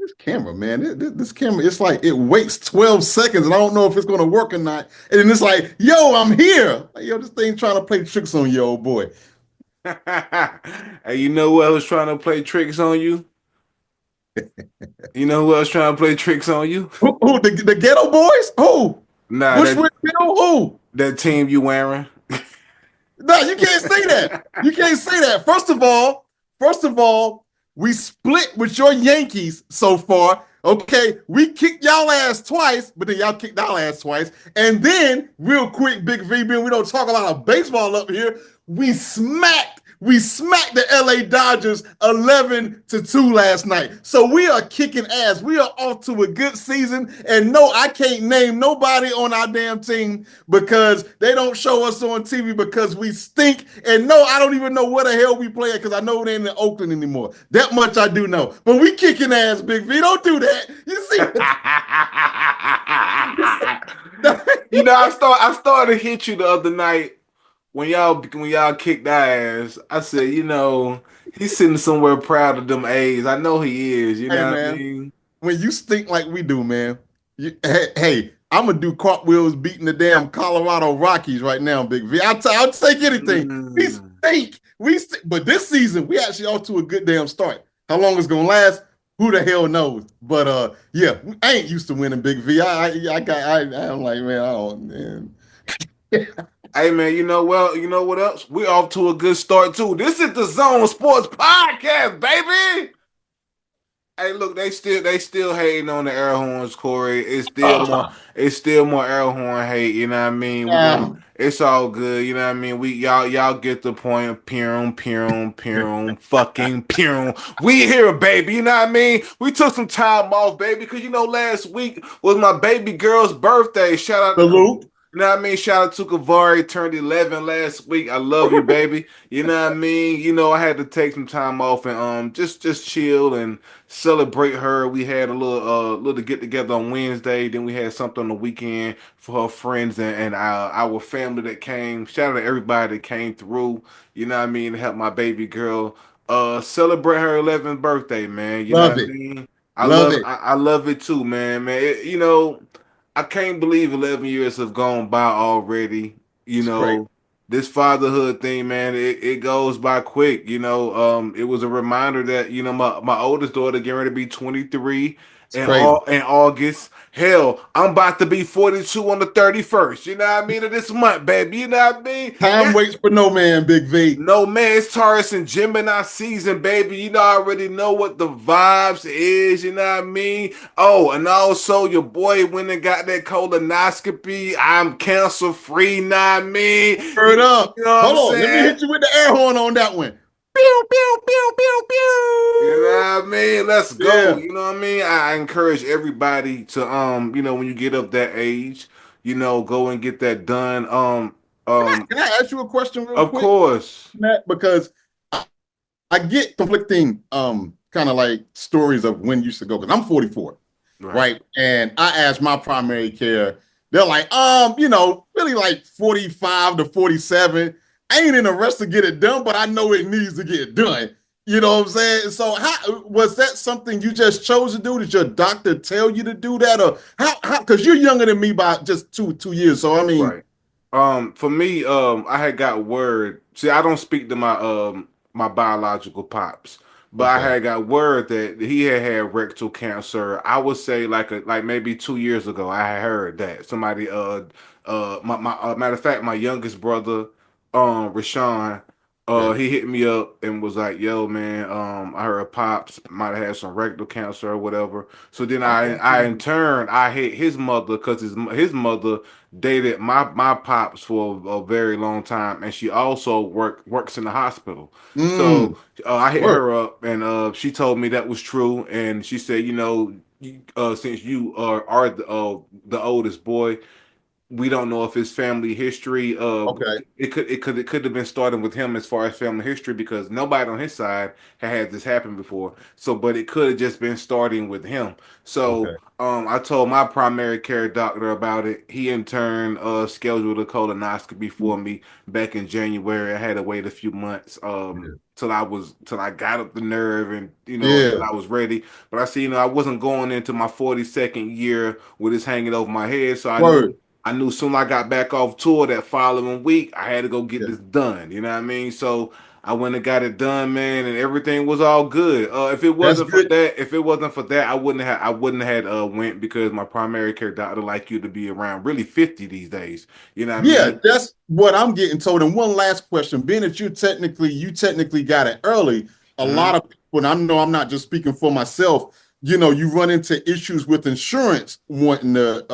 this camera, man. This camera, it's like it waits 12 seconds, and I don't know if it's gonna work or not. And then it's like, yo, I'm here. Like, yo, this thing trying to play tricks on you, old boy. Hey, you know who else trying to play tricks on you? You know who else trying to play tricks on you? Who the ghetto boys? Who? Nah, Bushwick Bill? Who? that team you wearing. No, you can't say that. You can't say that. First of all, we split with your Yankees so far. Okay, we kicked y'all ass twice, but then y'all kicked our ass twice. And then, real quick, Big V, being we don't talk a lot of baseball up here, we smacked the LA Dodgers 11-2 last night. So we are kicking ass. We are off to a good season. And no, I can't name nobody on our damn team because they don't show us on TV because we stink. And no, I don't even know where the hell we play because I know they ain't in Oakland anymore. That much I do know. But we kicking ass, Big V. Don't do that. You see? You know, I started to hit you the other night when y'all kicked our ass. I said, he's sitting somewhere proud of them A's. I know he is. You Hey, know what I man. mean? When you stink like we do, man, hey, I'm gonna do cartwheels beating the damn Colorado Rockies right now, Big V. I'll take anything. We Mm. stink. We stink. But this season, we actually off to a good damn start. How long it's gonna last? Who the hell knows? But yeah, I ain't used to winning, Big V. I'm like, man, I don't, man. Hey man, you know what else? We off to a good start too. This is the Zone Sports Podcast, baby. Hey, look, they still hating on the air horns, Corey. It's still more air horn hate. You know what I mean? It's all good. You know what I mean? Y'all get the point. Pew, pew, pew, fucking pew. We here, baby. You know what I mean? We took some time off, baby, because last week was my baby girl's birthday. Shout out to Salute. you know what I mean? Shout out to Kavari, turned 11 last week. I love you, baby. You know what I mean? I had to take some time off and just chill and celebrate her. We had a little get together on Wednesday. Then we had something on the weekend for her friends and our family that came. Shout out to everybody that came through. You know what I mean? To help my baby girl celebrate her 11th birthday, man. You know Love what I it. mean? Love it. I love it too, man. I can't believe 11 years have gone by already. You It's crazy. know, this fatherhood thing, man, it goes by quick. It was a reminder that, my oldest daughter getting ready to be 23 It's crazy. in August. Hell, I'm about to be 42 on the 31st. You know what I mean? Of this month, baby. You know what I mean? Time waits for no man, Big V. No man, it's Taurus and Gemini season, baby. I already know what the vibes is, you know what I mean? Oh, and also your boy went and got that colonoscopy. I'm cancer free, know what I mean? Word up. You know what I'm Hold on. Let me saying? hit you with the air horn on that one. Pew, pew, pew, pew, You know pew. what I mean? Let's go. Yeah. You know what I mean? I encourage everybody to when you get up that age, go and get that done. Can I Um, can I ask you a question real of quick, course. Matt? Because I get conflicting kind of like stories of when you should go. Because I'm 44, Right. right? And I asked my primary care, they're like, really like 45 to 47. I ain't in a rush to get it done, but I know it needs to get done. You know what I'm saying? So how was that something you just chose to do? Did your doctor tell you to do that? Or how because you're younger than me by just two years. So I mean, Right. For me, I had got word. See, I don't speak to my biological pops, but I okay, had got word that he had rectal cancer. I would say like maybe 2 years ago. I had heard that somebody my matter of fact, my youngest brother, Rashawn, okay, he hit me up and was like, "Yo, man, I heard pops might have had some rectal cancer or whatever." So then I in okay. turn I hit his mother because his mother dated my pops for a very long time, and she also works in the hospital. So Mm, I hit work. her up, and she told me that was true, and she said, since you are the oldest boy, we don't know if his family history Okay, it could have been starting with him as far as family history because nobody on his side had this happen before, so but it could have just been starting with him. So okay. I told my primary care doctor about it. He in turn scheduled a colonoscopy for me back in January. I had to wait a few months. till I got up the nerve and until Yeah. I was ready. But I see, I wasn't going into my 42nd year with this hanging over my head, so Word. I knew soon I got back off tour that following week, I had to go get Yeah. this done. You know what I mean? So I went and got it done, man, and everything was all good. That's good. If it wasn't for that, I wouldn't have had went because my primary care doctor like you to be around really 50 these days. You know what I Yeah, mean? that's what I'm getting told. And one last question, being that you technically got it early, a lot Hmm. of people, and I know I'm not just speaking for myself, you run into issues with insurance wanting to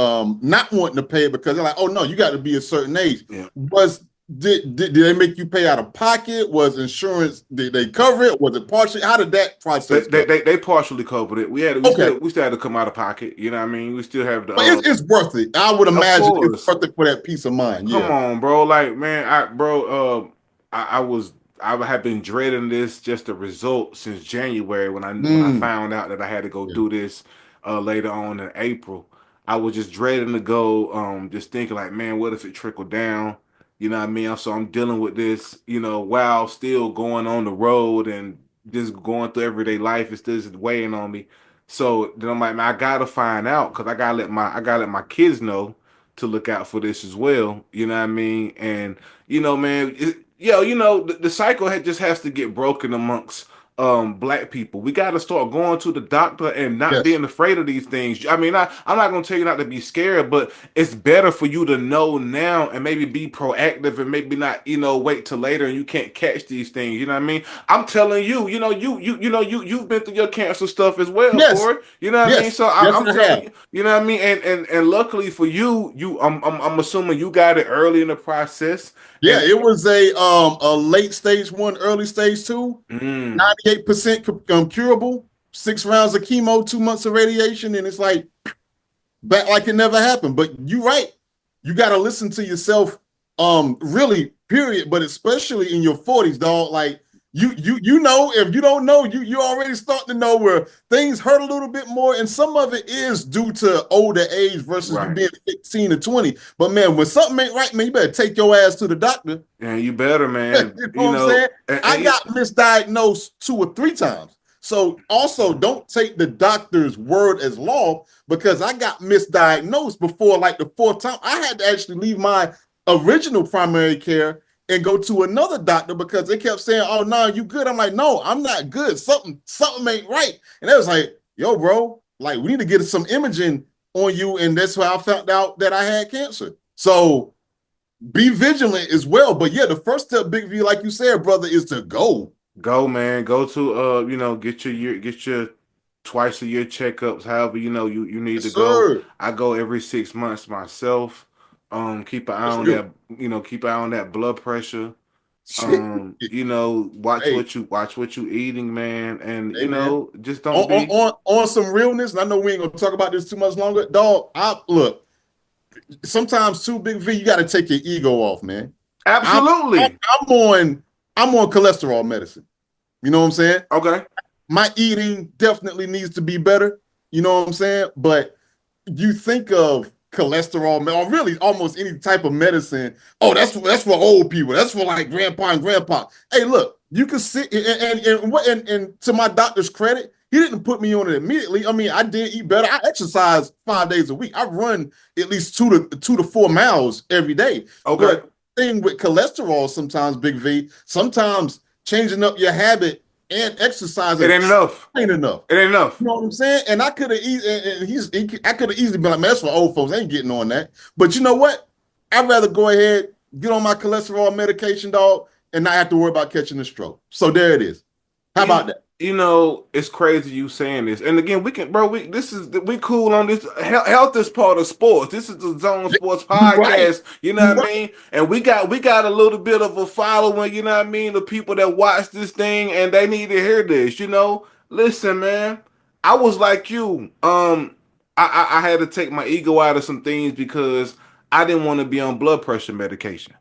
not wanting to pay it because they're like, oh no, you got to be a certain age. Yeah. Was did they make you pay out of pocket? Was insurance, did they cover it? Was it partially? How did that They, process they go? they they partially covered it. Okay. We still had to come out of pocket. You know what I mean? We still have the But it's worth it. I would of imagine it's course. worth it for that peace of mind. Come Yeah. on, bro. Like, man, I was I have been dreading this just the result since January when I Mm, found out that I had to go yeah. do this later on in April. I was just dreading to go, just thinking like, man, what if it trickled down? You know what I mean? So I'm dealing with this, while still going on the road and just going through everyday life. It's just weighing on me. So then I'm like, man, I gotta find out because I gotta let my kids know to look out for this as well. You know what I mean? And man, the cycle just has to get broken amongst black people. We got to start going to the doctor and not Yes. being afraid of these things. I mean, I'm not gonna tell you not to be scared, but it's better for you to know now and maybe be proactive and maybe not, wait till later and you can't catch these things. You know what I mean? I'm telling you, you've been through your cancer stuff as well, Yes. Corey. You know what I mean? Yes. So Yes, I'm I telling have. you, you know what I mean? And luckily for you, I'm assuming you got it early in the process. Yeah, And it was a late stage one, early stage two, mm, 98% curable, 6 rounds of chemo, 2 months of radiation, and it's like back like it never happened. But you're right. You got to listen to yourself, really, period. But especially in your 40s, dog. Like if you don't know, you already starting to know where things hurt a little bit more, and some of it is due to older age versus you right. being 15 or 20. But man, when something ain't right, man, you better take your ass to the doctor. And you better, You man. know what I'm saying? I And got misdiagnosed 2 or 3 times. So also don't take the doctor's word as law because I got misdiagnosed before like the fourth time. I had to actually leave my original primary care and go to another doctor because they kept saying, "Oh no, you good." I'm like, "No, I'm not good. Something ain't right." And they was like, "Yo, bro, like we need to get some imaging on you." And that's why I found out that I had cancer. So be vigilant as well. But yeah, the first step, Big V, like you said, brother, is to go. go, man. Go to get your twice a year checkups. However, you need Yes, to go. sir. I go every 6 months myself. Keep an eye That's on real. that. Keep an eye on that blood pressure. Shit. Hey, Watch what you eating, man, and hey, man. just On, don't on, be on, on some realness, and I know we ain't gonna talk about this too much longer, dog. I look. Sometimes too, Big V, you got to take your ego off, man. I'm, I'm absolutely I'm on I'm on cholesterol medicine. You know what I'm saying? okay. My eating definitely needs to be better. You know what I'm saying? But you think of cholesterol or really almost any type of medicine. Oh, that's for old people. That's for like grandpa and grandpa. Hey, look, you can sit and to my doctor's credit, he didn't put me on it immediately. I mean, I did eat better. I exercise 5 days a week. I run at least 2 to 4 miles every day. Okay. But thing with cholesterol, sometimes Big V, sometimes changing up your habit and It exercising ain't enough. ain't enough. It ain't enough. You know what I'm saying? And I could have I could have easily been like, man, that's for old folks. I ain't getting on that. But you know what? I'd rather go ahead, get on my cholesterol medication, dog, and not have to worry about catching a stroke. So there it is. How about You that? it's crazy you saying this. And again, we cool on this. Health is part of sports. This is the Zone Sports You right. podcast. You know You what I right. mean? And we got a little bit of a following. You know what I mean? The people that watch this thing and they need to hear this. Listen, man. I was like you. I had to take my ego out of some things because I didn't want to be on blood pressure medication.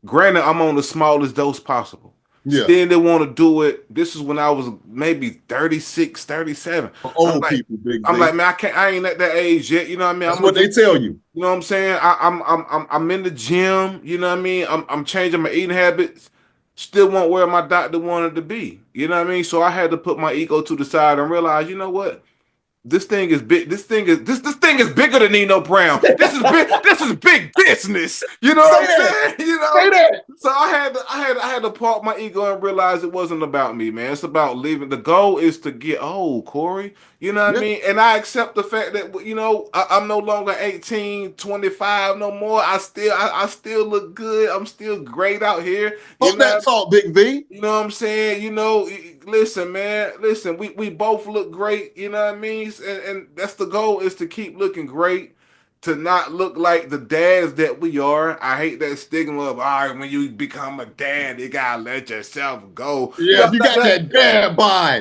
Granted, I'm on the smallest dose possible. Yeah. Still didn't want to do it. This is when I was maybe 36, 37. For I'm old like, people, Big I'm like, V. man, I ain't at that age yet. You know what I mean? That's I'm gonna what they just, tell you. you know what I'm saying? I'm in the gym. You know what I mean? I'm changing my eating habits. still weren't where my doctor wanted to be. You know what I mean? So I had to put my ego to the side and realize, you know what? This thing is big. This thing is bigger than Nino Brown. This is big. This is big business. You know Say what I'm that. saying? You Say know. that. So I had to park my ego and realize it wasn't about me, man. It's about living. The goal is to get old, Corey. You know what I Yeah. mean? And I accept the fact that I'm no longer 18, 25 no more. I still look good. I'm still great out here. You Talk know that what talk, Big V. you know what I'm saying? Listen, man. Listen, we both look great. You know what I mean? And that's the goal is to keep looking great, to not look like the dads that we are. I hate that stigma of, all right, when you become a dad, you gotta let yourself go. Yeah, you got that dad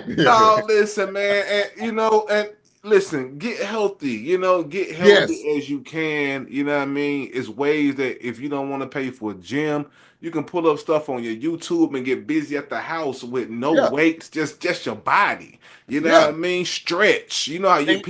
No, vibe. listen, man, and listen, get healthy. Get Yes. healthy as you can. You know what I mean? It's ways that if you don't want to pay for a gym, you can pull up stuff on your YouTube and get busy at the house with no Yeah. weights, just your body. You know what I Yeah. mean? Stretch. You know how you And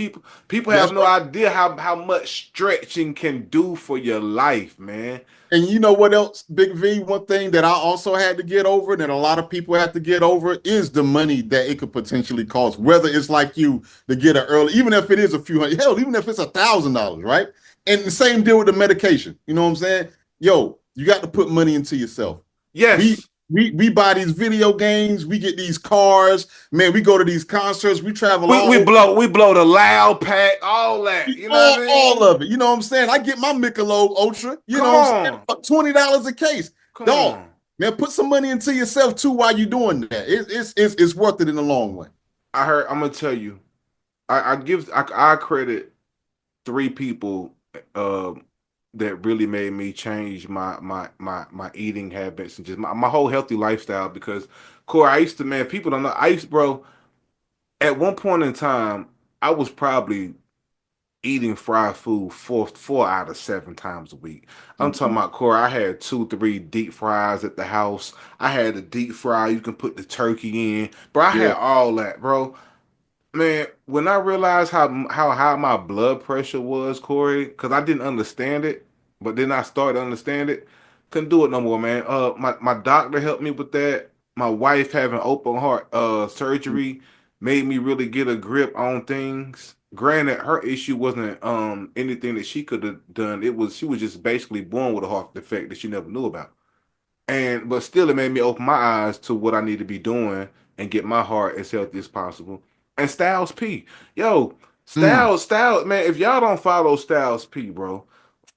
people have that's no right. idea how much stretching can do for your life, man. And you know what else, Big V? One thing that I also had to get over, that a lot of people have to get over, is the money that it could potentially cost. Whether it's like you to get an early, even if it is a few hundred, hell, even if it's $1,000, right? And the same deal with the medication. You know what I'm saying? Yo, you got to put money into yourself. We Yes. we buy these video games, we get these cars, man. We go to these concerts, we travel We all we over blow we blow the loud pack, all that. You know what I all mean? of it. You know what I'm saying? I get my Michelob Ultra, you know Come what I'm saying? on. For $20 a case. Come Dog, on. man, put some money into yourself too while you're doing that. It's worth it in the long run. I'm gonna tell you. I credit three people uh, that really made me change my eating habits and just my whole healthy lifestyle because Corey, I used to, man, people don't know. Bro, at one point in time, I was probably eating fried food four out of 7 times a week. I'm talking Mhm. about, Corey, I had 2, 3 deep fries at the house. I had a deep fry you can put the turkey in. Bro, I had Yeah, all that, bro. Man, when I realized how high my blood pressure was, Corey, because I didn't understand it, but then I started to understand it, couldn't do it no more, man. My doctor helped me with that. My wife having open heart surgery made me really get a grip on things. Granted, her issue wasn't anything that she could have done. She was just basically born with a heart defect that she never knew about. But still it made me open my eyes to what I need to be doing and get my heart as healthy as possible. And Styles P. Yo, mm. Styles, man, if y'all don't follow Styles P, bro,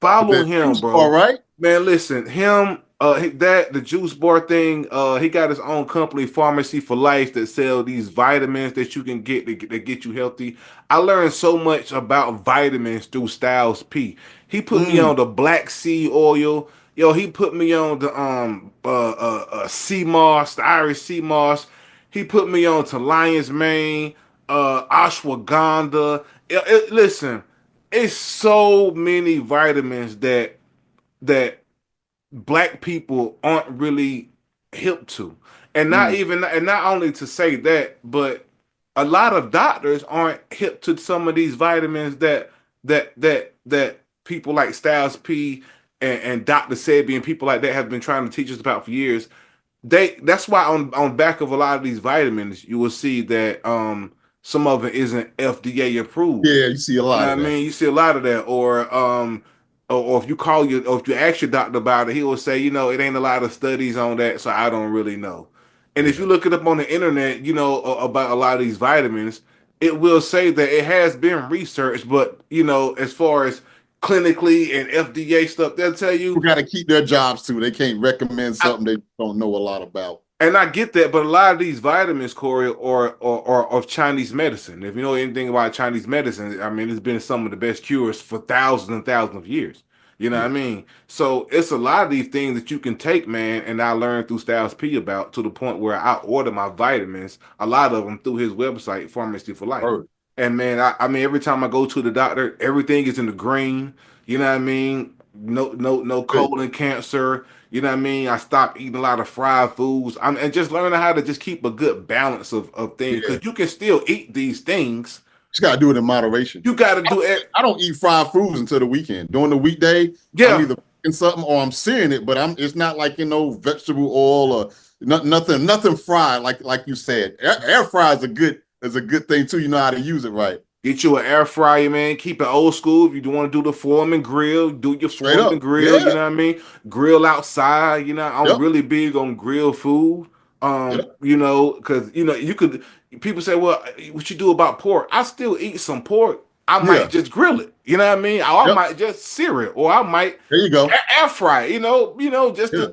follow The him, juice bar, bro. right? Man, listen, the juice bar thing, he got his own company, Pharmacy for Life, that sell these vitamins that you can get that get you healthy. I learned so much about vitamins through Styles P. He put me Mm. on the black seed oil. Yo, he put me on the sea moss, the Irish sea moss. He put me on to lion's mane, ashwagandha. Listen, it's so many vitamins that black people aren't really hip to. Mm. And not only to say that, but a lot of doctors aren't hip to some of these vitamins that people like Styles P and Dr. Sebi and people like that have been trying to teach us about for years. That's why on back of a lot of these vitamins you will see that some of it isn't FDA approved. Yeah, you see a You know lot what I of that. mean? You see a lot of that, or if you ask your doctor about it, he will say, it ain't a lot of studies on that, so I don't really know. And if Yeah. you look it up on the internet, about a lot of these vitamins, it will say that it has been researched, but as far as clinically and FDA stuff, they'll tell you. People got to keep their jobs too. They can't recommend I, something they don't know a lot about. And I get that, but a lot of these vitamins, Corey, are of Chinese medicine. If you know anything about Chinese medicine, I mean, it's been some of the best cures for thousands and thousands of years. You know what I Yeah. mean? So it's a lot of these things that you can take, man, and I learned through Styles P about, to the point where I order my vitamins, a lot of them through his website, Pharmacy for Life. Word. And man, I mean, every time I go to the doctor, everything is in the green. You know what I mean? No Good. colon cancer. You know what I mean? I stopped eating a lot of fried foods. And just learning how to just keep a good balance of things. Yeah. Because you can still eat these things. Just got to do it in moderation. You got to I don't, do it. I don't eat fried foods until the weekend. During the weekday, I'm Yeah. either cooking something or I'm searing it, but it's not like vegetable oil or nothing fried like you said. Air fry is a good thing too. You know how to use it right. Get you an air fryer, man. Keep it old school. If you want to do the foreman grill, do your Straight foreman up. grill. You Yeah. know what I mean? Grill outside. I'm Yep. really big on grill food. Yep. Because you could. People say, "Well, what you do about pork?" I still eat some pork. I might Yeah. just grill it. You know what I mean? Or I Yep. might just sear it, or I might There you go. air fry it. Yeah.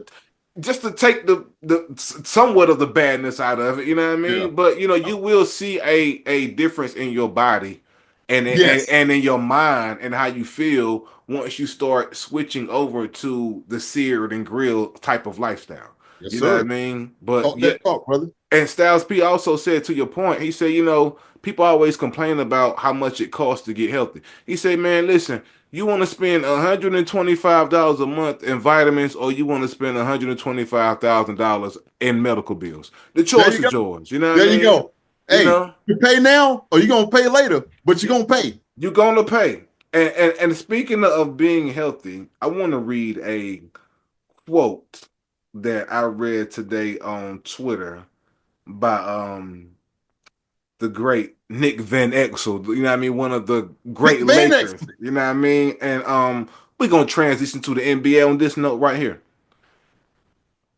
Just to take the somewhat of the badness out of it, you know what I Yeah. mean? But you will see a difference in your body Yes. and in your mind and how you feel once you start switching over to the seared and grilled type of lifestyle. Yes, You know what I sir. mean? But Talk yeah, that talk, brother. and Styles P also said to your point, he said, people always complain about how much it costs to get healthy. He said, man, listen, you want to spend $125 a month in vitamins or you want to spend $125,000 in medical bills. The There choice you go. is yours. You know what I There you mean? go. You Hey, know, you pay now or you gonna pay later, but you're gonna pay. you're going to pay. And speaking of being healthy, I want to read a quote that I read today on Twitter by the great Nick Van Exel, you know what I mean? One of the Nick great Van Lakers, Exel. you know what I mean? And we're gonna transition to the NBA on this note right here.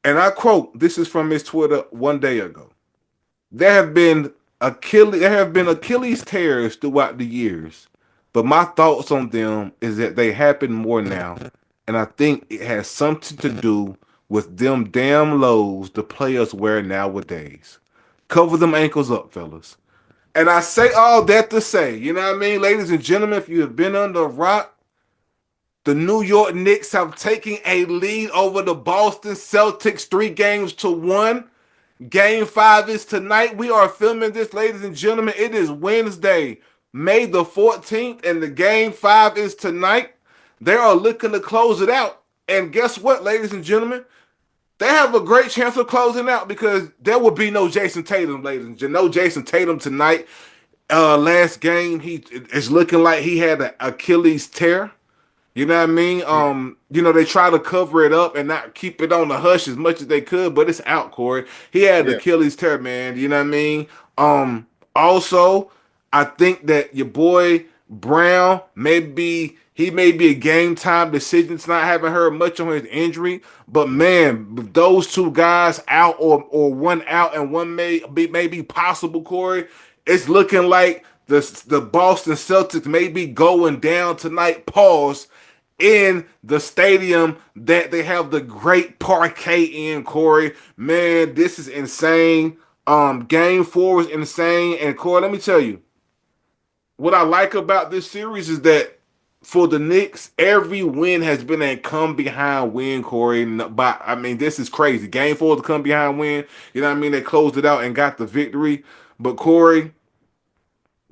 And I quote, this is from his Twitter one day ago. There have been Achilles tears throughout the years, but my thoughts on them is that they happen more now. And I think it has something to do with them damn lows the players wear nowadays. Cover them ankles up, fellas. And I say all that to say, you know what I mean, ladies and gentlemen, if you have been under a rock, the New York Knicks have taken a lead over the Boston Celtics 3 games to 1. Game 5 is tonight. We are filming this, ladies and gentlemen. It is Wednesday, May the 14th, and the game 5 is tonight. They are looking to close it out. And guess what, ladies and gentlemen? They have a great chance of closing out because there will be no Jason Tatum, ladies and gentlemen. No Jason Tatum tonight. Last game, he it's looking like he had an Achilles tear. You know what I mean? They try to cover it up and not keep it on the hush as much as they could, but it's out, Corey. He had Yeah. Achilles tear, man. You know what I mean? Also, I think that your boy Brown may be a game time decision. It's not having heard much on his injury, but man, with those two guys out or one out and one may be possible, Corey. It's looking like the Boston Celtics may be going down tonight. Pause in the stadium that they have the great parquet in, Corey. Man, this is insane. Game 4 is insane. And Corey, let me tell you, what I like about this series is that for the Knicks, every win has been a come behind win, Corey. But I mean, this is crazy. Game 4 is a come behind win. You know what I mean? They closed it out and got the victory. But Corey,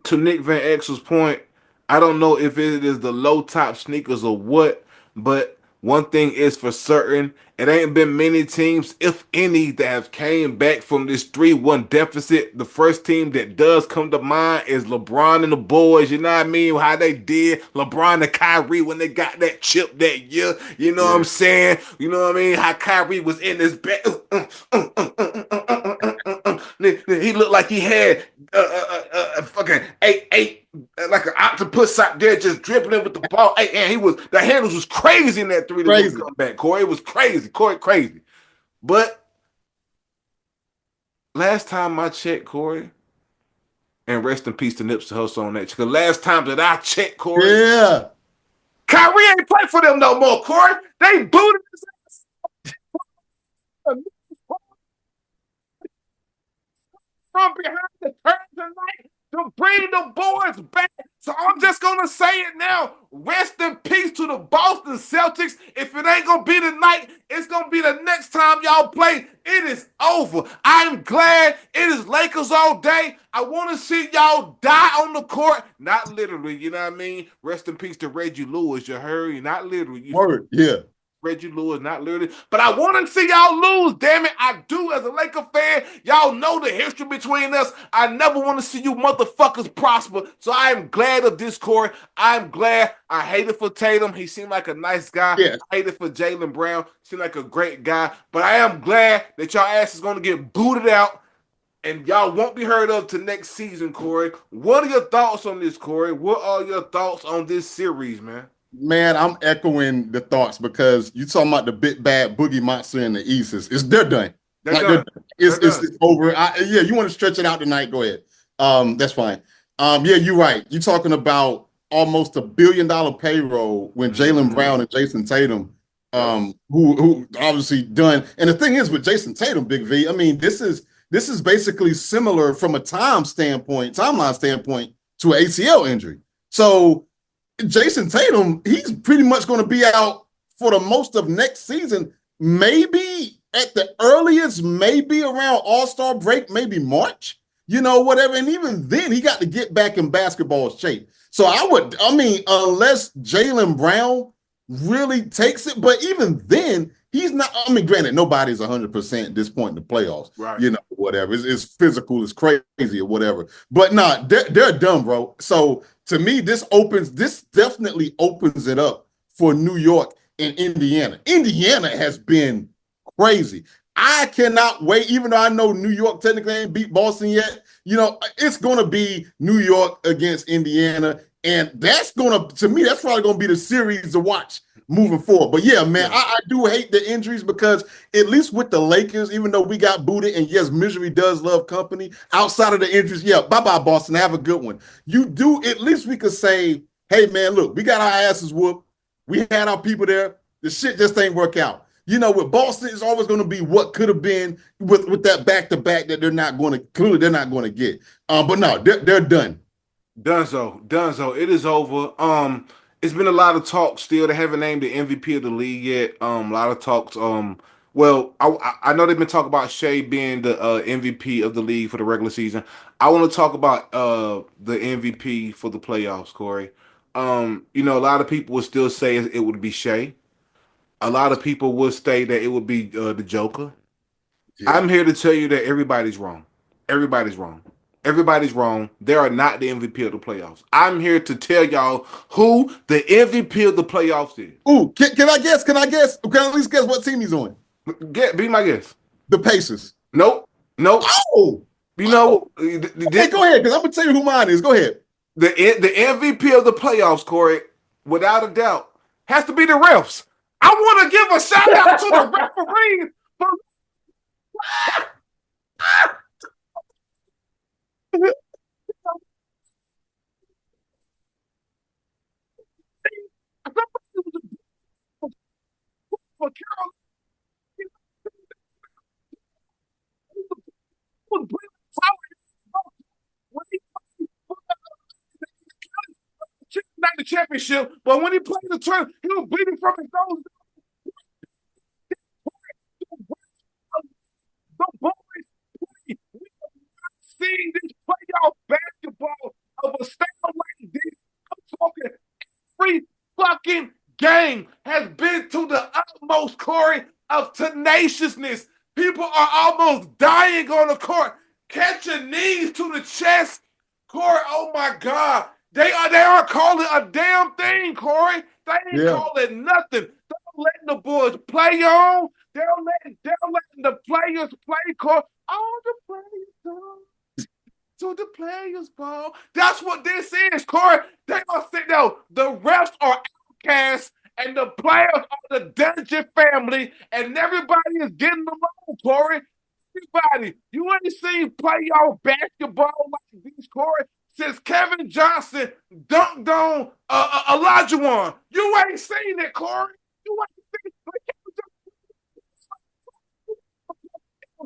to Nick Van Exel's point, I don't know if it is the low top sneakers or what, but one thing is for certain, it ain't been many teams, if any, that have came back from this 3-1 deficit. The first team that does come to mind is LeBron and the boys. You know what I mean? How they did LeBron and Kyrie when they got that chip that year. You know what I'm Yeah. saying? You know what I mean? How Kyrie was in his bed. He looked like he had fucking eight like an octopus out there just dribbling with the ball. Hey, and the handles was crazy in that 3-1 Crazy. comeback. Corey, it was crazy. Corey, crazy. But last time I checked, Corey, and rest in peace to Nipsey Hussle on that. Because last time that I checked, Corey, Yeah. Kyrie ain't play for them no more. Corey, they booted his ass from behind the curtain tonight to bring the boys back. So I'm just gonna say it now. Rest in peace to the Boston Celtics. If it ain't gonna be tonight, it's gonna be the next time y'all play. It is over. I'm glad it is Lakers all day. I want to see y'all die on the court. Not literally, you know what I mean? Rest in peace to Reggie Lewis. You heard? Not literally. You Word. Yeah. Reggie Lewis, not literally. But I want to see y'all lose, damn it. I do as a Laker fan. Y'all know the history between us. I never want to see you motherfuckers prosper. So I am glad of this, Corey. I'm glad. I hated for Tatum. He seemed like a nice guy. Yeah, I hated for Jaylen Brown. Seemed like a great guy. But I am glad that y'all ass is going to get booted out and y'all won't be heard of to next season, Corey. What are your thoughts on this, Corey? What are your thoughts on this series, man? man, I'm echoing the thoughts because you talking about the big bad boogie monster in the East. They're done. They're Like done. They're done. it's over. Yeah, you want to stretch it out tonight? Go ahead. That's fine. Yeah, you're right. You're talking about almost $1 billion payroll when Jaylen Mm-hmm. Brown and Jason Tatum, Yep. who obviously done. And the thing is with Jason Tatum, Big V. I mean, this is basically similar from a timeline standpoint to an ACL injury. So Jason Tatum, he's pretty much going to be out for the most of next season. Maybe at the earliest, maybe around All-Star break, maybe March, whatever. And even then, he got to get back in basketball shape. So unless Jaylen Brown really takes it, but even then, he's not. I mean, granted, nobody's 100% at this point in the playoffs, Right. whatever. It's physical, it's crazy or whatever. But no, they're done, bro. So to me, this definitely opens it up for New York and Indiana. Indiana has been crazy. I cannot wait, even though I know New York technically ain't beat Boston yet. It's going to be New York against Indiana. And to me, that's probably going to be the series to watch moving forward. But yeah, man, Yeah. I do hate the injuries because at least with the Lakers, even though we got booted, and yes, misery does love company, outside of the injuries, yeah, bye-bye, Boston. Have a good one. You do, at least we could say, hey, man, look, we got our asses whooped. We had our people there. The shit just ain't work out. With Boston, it's always going to be what could have been with that back-to-back that they're not going to get. But no, they're done. Dunzo. It is over. It's been a lot of talk still. They haven't named the MVP of the league yet. A lot of talks. Well, I know they've been talking about Shea being the MVP of the league for the regular season. I want to talk about the MVP for the playoffs, Corey. A lot of people would still say it would be Shea. A lot of people would say that it would be the Joker. Yeah. I'm here to tell you that everybody's wrong. Everybody's wrong. Everybody's wrong. They are not the MVP of the playoffs. I'm here to tell y'all who the MVP of the playoffs is. Ooh, can I guess? Can I guess? Can I at least guess what team he's on? Be my guess. The Pacers. Nope. Nope. Oh, You oh. know, Okay, go ahead, because I'm gonna tell you who mine is. Go ahead. the MVP of the playoffs, Corey, without a doubt, has to be the refs. I want to give a shout out to the referees for Carol was when he not the championship, but when he played the tournament, he was bleeding from his nose. The boys play. We have not seen this playoff basketball of a style like this. I'm talking every fucking game has been to the utmost, Corey, of tenaciousness. People are almost dying on the court, catching knees to the chest. Corey, oh my God. They aren't calling a damn thing, Corey. They ain't Yeah, calling nothing. They're letting the boys play on. They're letting the players play, Corey. All the players go to the players ball. That's what this is, Corey. They are sitting there. The refs are outcasts, and the players are the Dungeon family, and everybody is getting along, Corey. Everybody, you ain't seen playoff basketball like this, Corey, since Kevin Johnson dunked on Elijah One. You ain't seen it, Corey. You ain't seen it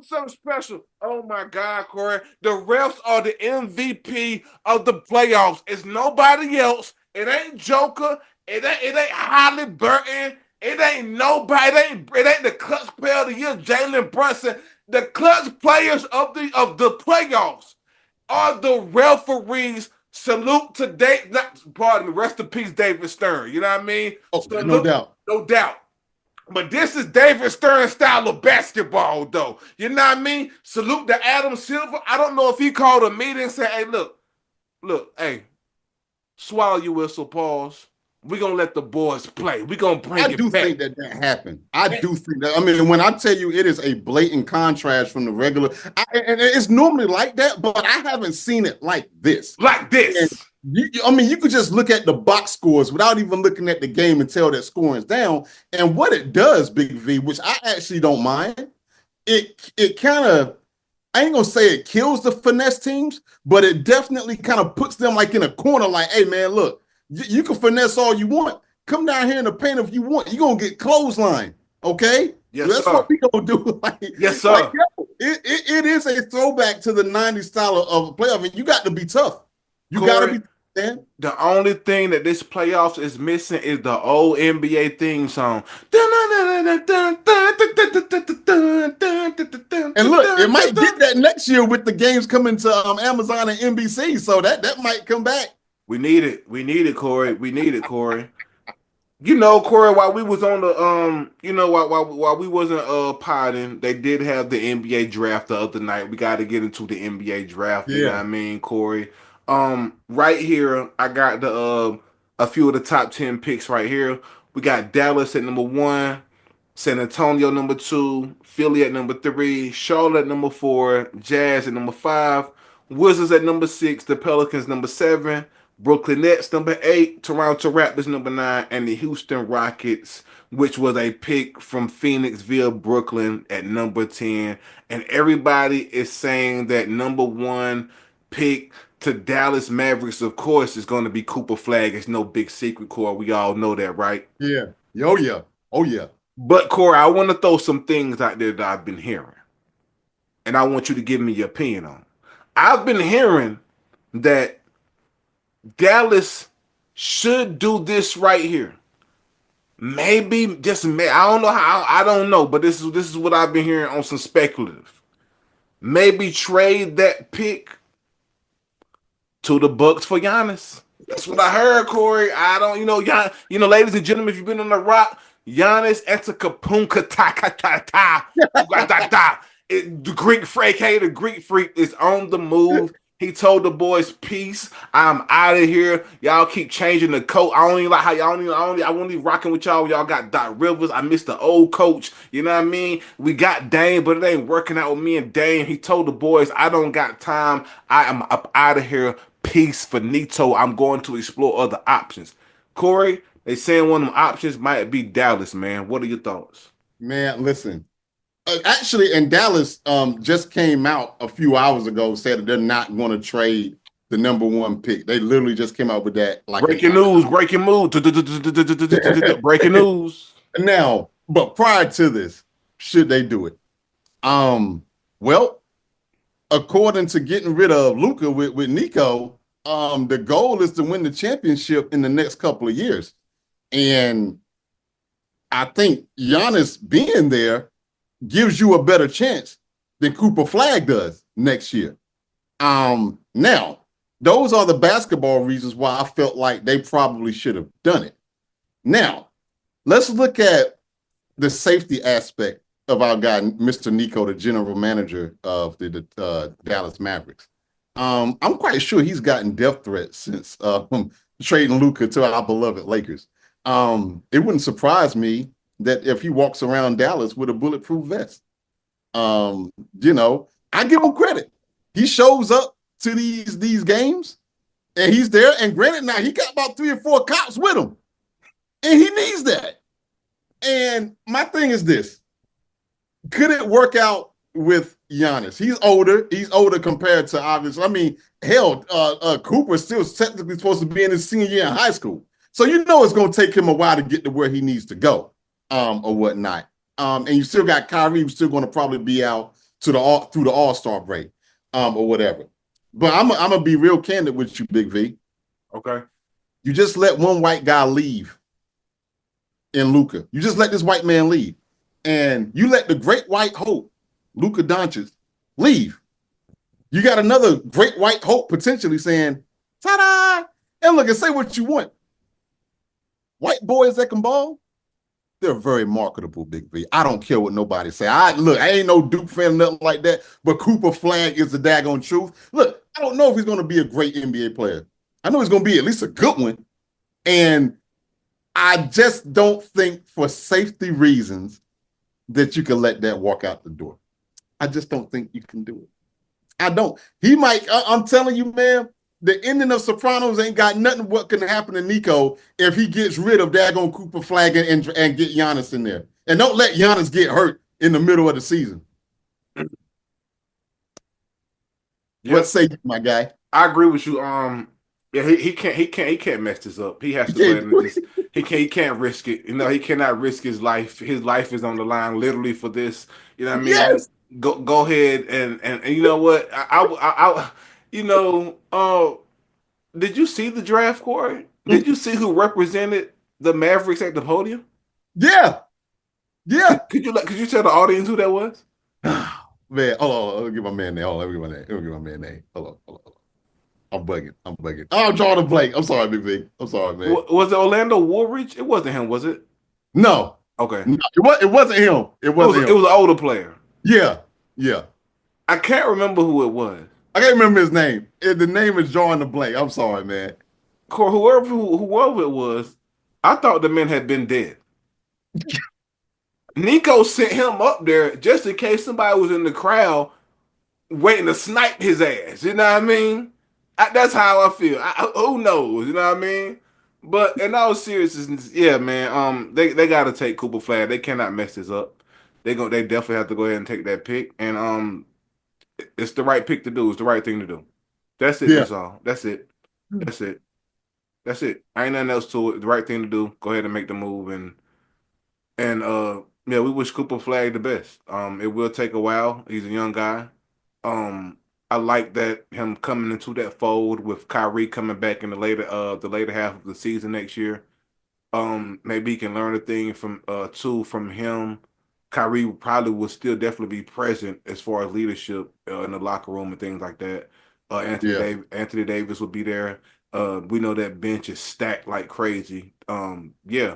something special. Oh my God, Corey. The refs are the MVP of the playoffs. It's nobody else. It ain't Joker. It ain't Holly Burton. It ain't nobody. It ain't the clutch player of the year, Jalen Brunson. The clutch players of the playoffs are the referees. Salute to Dave. Pardon me. Rest in peace, David Stern. You know what I mean? oh, no Salute, doubt. no doubt. But this is David Stern style of basketball, though. You know what I mean? Salute to Adam Silver. I don't know if he called a meeting and said, hey, look, hey, swallow your whistle, pause. We're going to let the boys play. We're going to I bring do it back. think that happened. I do think that. I mean, when I tell you it is a blatant contrast from the regular, and it's normally like that, but I haven't seen it like this. Like And this. I mean, you could just look at the box scores without even looking at the game and tell that scoring's down. And what it does, Big V, which I actually don't mind, it kind of, I ain't gonna say it kills the finesse teams, but it definitely kind of puts them like in a corner, like, hey man, look, you can finesse all you want. Come down here in the paint if you want. You're gonna get clothesline. Okay? Yes, That's sir. what we gonna do. Yes, sir. Like, it is a throwback to the 90s style of playoff, and you got to be tough. You gotta be tough, man. The only thing that this playoffs is missing is the old NBA theme song. And look, it might get that next year with the games coming to Amazon and NBC, so that might come back. We need it. We need it, Corey. We need it, Corey. You know, Corey, while we was on the while we wasn't potting, they did have the NBA draft the other night. We got to get into the NBA draft. You know what I mean, Corey? Right here, I got the a few of the top 10 picks right here. We got Dallas at number 1, San Antonio number 2, Philly at number 3, Charlotte at number 4, Jazz at number 5, Wizards at number 6, the Pelicans number 7, Brooklyn Nets number 8, Toronto Raptors number 9, and the Houston Rockets, which was a pick from Phoenix via Brooklyn at number 10. And everybody is saying that number 1 pick to Dallas Mavericks, of course, is going to be Cooper Flag. It's no big secret, Corey. We all know that, right? Yeah. Oh, yeah. Oh, yeah. But, Corey, I want to throw some things out there that I've been hearing. And I want you to give me your opinion on. I've been hearing that Dallas should do this right here. Maybe just I don't know how, I don't know, but this is what I've been hearing on some speculative. Maybe trade that pick to the Bucks for Giannis. That's what I heard, Corey. I don't, ladies and gentlemen, if you've been on the rock, Giannis Antetokounmpo the Greek freak, hey, the Greek freak is on the move. He told the boys, "Peace. I'm out of here. Y'all keep changing the coach. I don't even like how I won't even rocking with y'all. Y'all got Doc Rivers. I miss the old coach. You know what I mean? We got Dame, but it ain't working out with me and Dame. He told the boys, I don't got time. I am up out of here. Peace, finito. I'm going to explore other options." Corey, they saying one of them options might be Dallas, man. What are your thoughts? Man, listen. Actually, and Dallas just came out a few hours ago, said that they're not going to trade the number 1 pick. They literally just came out with that. Like breaking news. Breaking news. Now, but prior to this, should they do it? Well, according to getting rid of Luka with Nico, the goal is to win the championship in the next couple of years. And I think Giannis being there gives you a better chance than Cooper Flag does next year. Now, those are the basketball reasons why I felt like they probably should have done it. Now, let's look at the safety aspect of our guy, Mr. Nico, the general manager of the Dallas Mavericks. I'm quite sure he's gotten death threats since trading Luka to our beloved Lakers. It wouldn't surprise me that if he walks around Dallas with a bulletproof vest. I give him credit. He shows up to these games and he's there. And granted, now he got about 3 or 4 cops with him. And he needs that. And my thing is this. Could it work out with Giannis? He's older. He's older compared to obviously. I mean, hell, Cooper's still technically supposed to be in his senior year in high school. So it's going to take him a while to get to where he needs to go. Or whatnot. And you still got Kyrie, who's still going to probably be out through the All-Star break, or whatever. But I'm gonna be real candid with you, Big V. Okay. You just let one white guy leave in Luka. You just let this white man leave. And you let the great white hope, Luka Doncic, leave. You got another great white hope potentially saying, ta-da! And look, and say what you want. White boys that can ball, They're very marketable, Big V. I don't care what nobody say. I ain't no Duke fan, nothing like that. But Cooper Flag is the daggone truth. Look, I don't know if he's going to be a great NBA player. I know he's going to be at least a good one. And I just don't think, for safety reasons, that you can let that walk out the door. I just don't think you can do it. I don't. He might. I'm telling you, man. The ending of Sopranos ain't got nothing what can happen to Nico if he gets rid of daggone Cooper Flag and get Giannis in there. And don't let Giannis get hurt in the middle of the season. Yep. What say you, my guy? I agree with you. Yeah, he can't mess this up. He has to go ahead and just he can't risk it. You know, he cannot risk his life. His life is on the line literally for this. You know what I mean? Yes. Go ahead and you know what? You know, did you see the draft, Corey? Did you see who represented the Mavericks at the podium? Yeah. Yeah. Could you tell the audience who that was? Man, hold on. Let me get my man name. Hold on, let me get my man name. Hold on. I'm bugging. Oh, I'm drawing a blank. I'm sorry, Big Big. I'm sorry, man. Was it Orlando Woolridge? It wasn't him, was it? No. Okay. No, it wasn't him. It was an older player. Yeah. I can't remember who it was. I can't remember his name. The name is drawing a blank. I'm sorry, man. Whoever it was, I thought the man had been dead. Nico sent him up there just in case somebody was in the crowd waiting to snipe his ass. You know what I mean? That's how I feel. Who knows? You know what I mean? But in all seriousness, yeah, man. They got to take Cooper Flag. They cannot mess this up. They definitely have to go ahead and take that pick. And it's the right pick to do. It's the right thing to do. That's it. Yeah. That's all. That's it. Ain't nothing else to it. The right thing to do. Go ahead and make the move. And yeah, we wish Cooper Flag the best. It will take a while. He's a young guy. I like that him coming into that fold with Kyrie coming back in the later half of the season next year. Maybe he can learn a thing from him. Kyrie probably will still definitely be present as far as leadership in the locker room and things like that. Anthony Davis will be there. We know that bench is stacked like crazy. Yeah.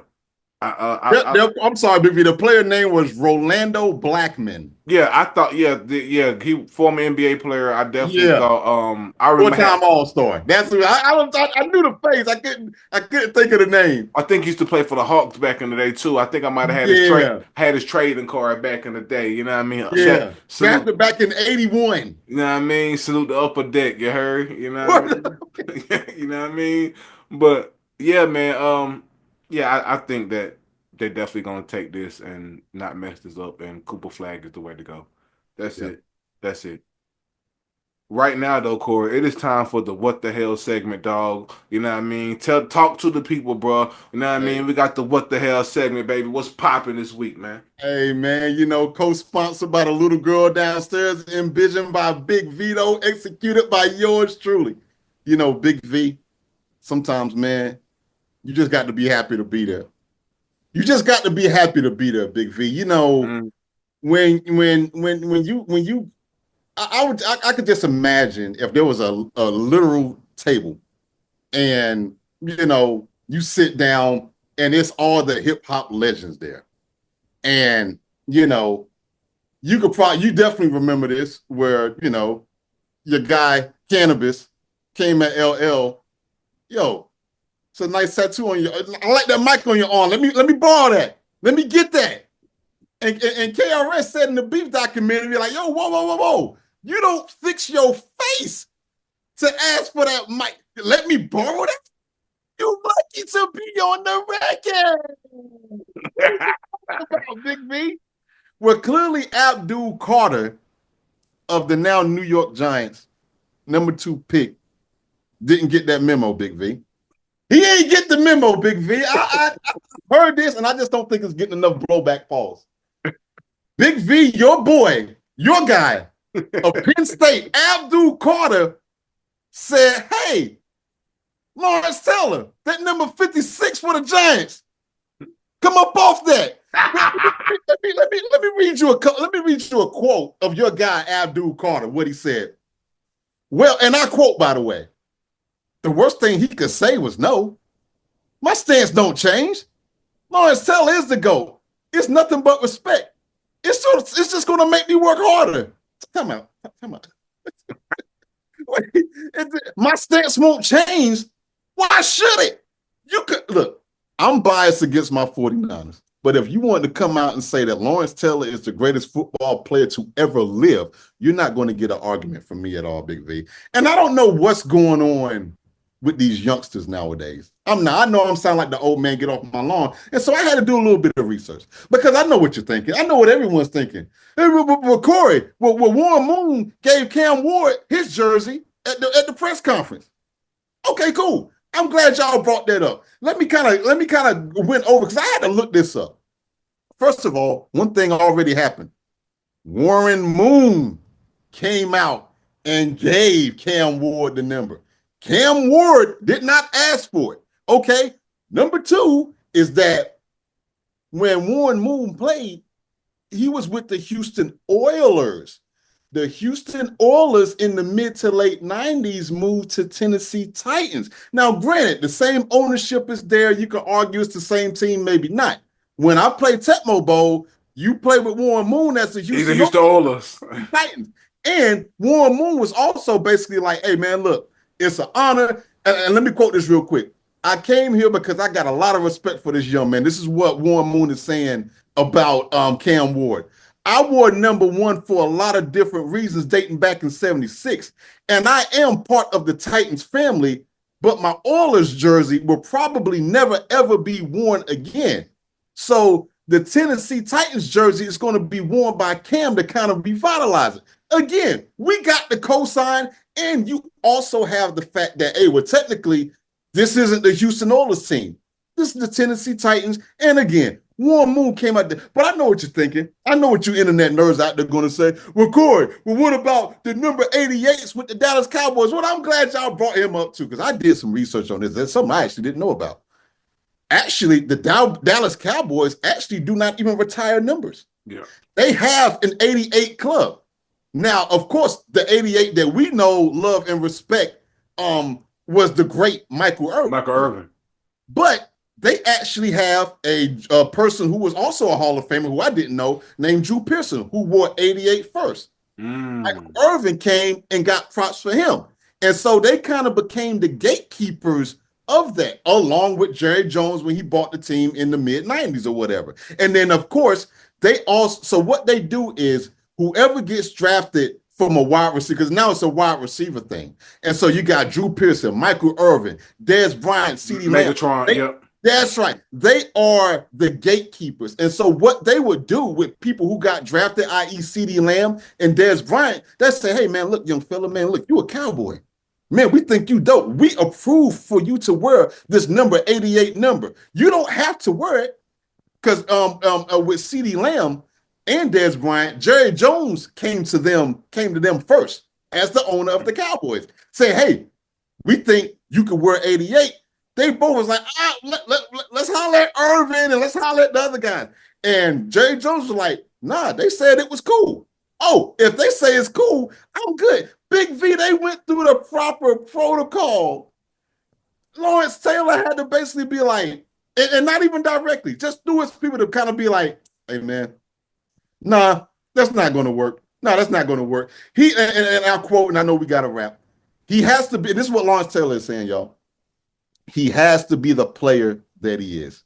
I'm sorry, Big V. The player name was Rolando Blackman. Yeah, I thought. He former NBA player. I definitely thought. I remember four-time All-Star. That's who I knew the face. I couldn't think of the name. I think he used to play for the Hawks back in the day too. I think I might have had his trading card back in the day. You know what I mean? Yeah, drafted back in '81. You know what I mean? Salute the upper deck. You heard? You know what I mean? You know what I mean? But yeah, man. Yeah, I think that they're definitely gonna take this and not mess this up. And Cooper Flag is the way to go. That's it. That's it. Right now, though, Corey, it is time for the What the Hell segment, dog. You know what I mean? Talk to the people, bro. You know what I mean? We got the What the Hell segment, baby. What's popping this week, man? Hey, man, co-sponsored by the little girl downstairs, envisioned by Big Vito, executed by yours truly. Big V, sometimes, man, you just got to be happy to be there. You just got to be happy to be there, Big V. When you I could just imagine if there was a literal table and you sit down and it's all the hip hop legends there. And you definitely remember this where your guy Cannabis came at LL. Yo, it's a nice tattoo on your. I like that mic on your arm. Let me borrow that. Let me get that. And KRS said in the Beef documentary, like, yo, whoa. You don't fix your face to ask for that mic. Let me borrow that. You're lucky to be on the record. Big V. Well, clearly Abdul Carter of the now New York Giants, number 2 pick, didn't get that memo, Big V. He ain't get the memo, Big V. I heard this, and I just don't think it's getting enough blowback calls. Big V, your boy, your guy of Penn State, Abdul Carter, said, hey, Lawrence Taylor, that number 56 for the Giants. Come up off that. let me read you a quote of your guy, Abdul Carter, what he said. Well, and I quote, by the way, the worst thing he could say was no. My stance don't change. Lawrence Taylor is the GOAT. It's nothing but respect. It's just gonna make me work harder. Come out. Come out. My stance won't change. Why should it? You could look, I'm biased against my 49ers. But if you want to come out and say that Lawrence Taylor is the greatest football player to ever live, you're not going to get an argument from me at all, Big V. And I don't know what's going on with these youngsters nowadays. I know I'm sounding like the old man, get off my lawn. And so I had to do a little bit of research because I know what you're thinking. I know what everyone's thinking. Hey, Corey, Warren Moon gave Cam Ward his jersey at the press conference. Okay, cool. I'm glad y'all brought that up. Let me kind of went over because I had to look this up. First of all, one thing already happened. Warren Moon came out and gave Cam Ward the number. Cam Ward did not ask for it. Okay. Number two is that when Warren Moon played, he was with the Houston Oilers. The Houston Oilers in the mid to late 90s moved to Tennessee Titans. Now, granted, the same ownership is there. You can argue it's the same team, maybe not. When I played Tecmo Bowl, you play with Warren Moon as the Houston Oilers Titans. And Warren Moon was also basically like, hey, man, look, it's an honor. And let me quote this real quick. I came here because I got a lot of respect for this young man. This is what Warren Moon is saying about Cam Ward. I wore number one for a lot of different reasons dating back in 76. And I am part of the Titans family, but my Oilers jersey will probably never, ever be worn again. So the Tennessee Titans jersey is going to be worn by Cam to kind of revitalize it. Again, we got the cosign, and you also have the fact that, hey, well, technically, this isn't the Houston Oilers team. This is the Tennessee Titans. And again, Warren Moon came out there. But I know what you're thinking. I know what you internet nerds out there going to say. Well, Corey, well, what about the number 88s with the Dallas Cowboys? Well, I'm glad y'all brought him up too, because I did some research on this. That's something I actually didn't know about. Actually, the Dallas Cowboys actually do not even retire numbers. Yeah. They have an 88 club. Now, of course, the 88 that we know, love, and respect was the great Michael Irvin. But they actually have a person who was also a Hall of Famer who I didn't know, named Drew Pearson, who wore 88 first. Michael Irvin came and got props for him. And so they kind of became the gatekeepers of that, along with Jerry Jones when he bought the team in the mid-90s or whatever. And then, of course, so what they do is whoever gets drafted from a wide receiver, because now it's a wide receiver thing. And so you got Drew Pearson, Michael Irvin, Dez Bryant, CeeDee Lamb. Megatron, yep. That's right. They are the gatekeepers. And so what they would do with people who got drafted, i.e. CeeDee Lamb and Dez Bryant, they say, hey, man, look, young fella, man, look, you a Cowboy. Man, we think you dope. We approve for you to wear this number 88 number. You don't have to wear it because with CeeDee Lamb and Dez Bryant, Jerry Jones came to them first as the owner of the Cowboys. Say, hey, we think you could wear 88. They both was like, let's holler at Irvin and let's holler at the other guys. And Jerry Jones was like, nah, they said it was cool. Oh, if they say it's cool, I'm good. Big V, they went through the proper protocol. Lawrence Taylor had to basically be like, and not even directly, just through his people to kind of be like, hey, man, nah, that's not going to work. No, that's not going to work. And I'll quote, and I know we got to wrap. He has to be, this is what Lawrence Taylor is saying, y'all. He has to be the player that he is.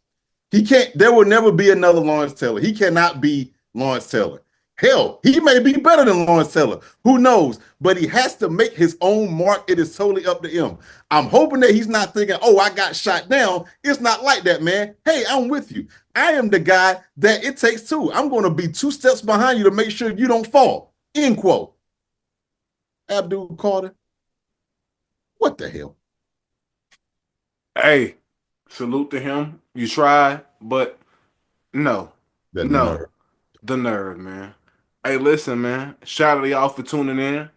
There will never be another Lawrence Taylor. He cannot be Lawrence Taylor. Hell, he may be better than Lawrence Taylor. Who knows? But he has to make his own mark. It is totally up to him. I'm hoping that he's not thinking, oh, I got shot down. It's not like that, man. Hey, I'm with you. I am the guy that it takes two. I'm going to be 2 steps behind you to make sure you don't fall. End quote. Abdul Carter. What the hell? Hey, salute to him. You tried, but no. The nerve, man. Hey, listen, man. Shout out to y'all for tuning in.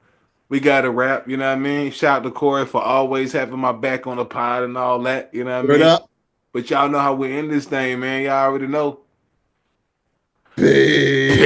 We got a wrap, you know what I mean? Shout out to Corey for always having my back on the pod and all that, you know what I mean? Up. But y'all know how we end this thing, man. Y'all already know. Peace.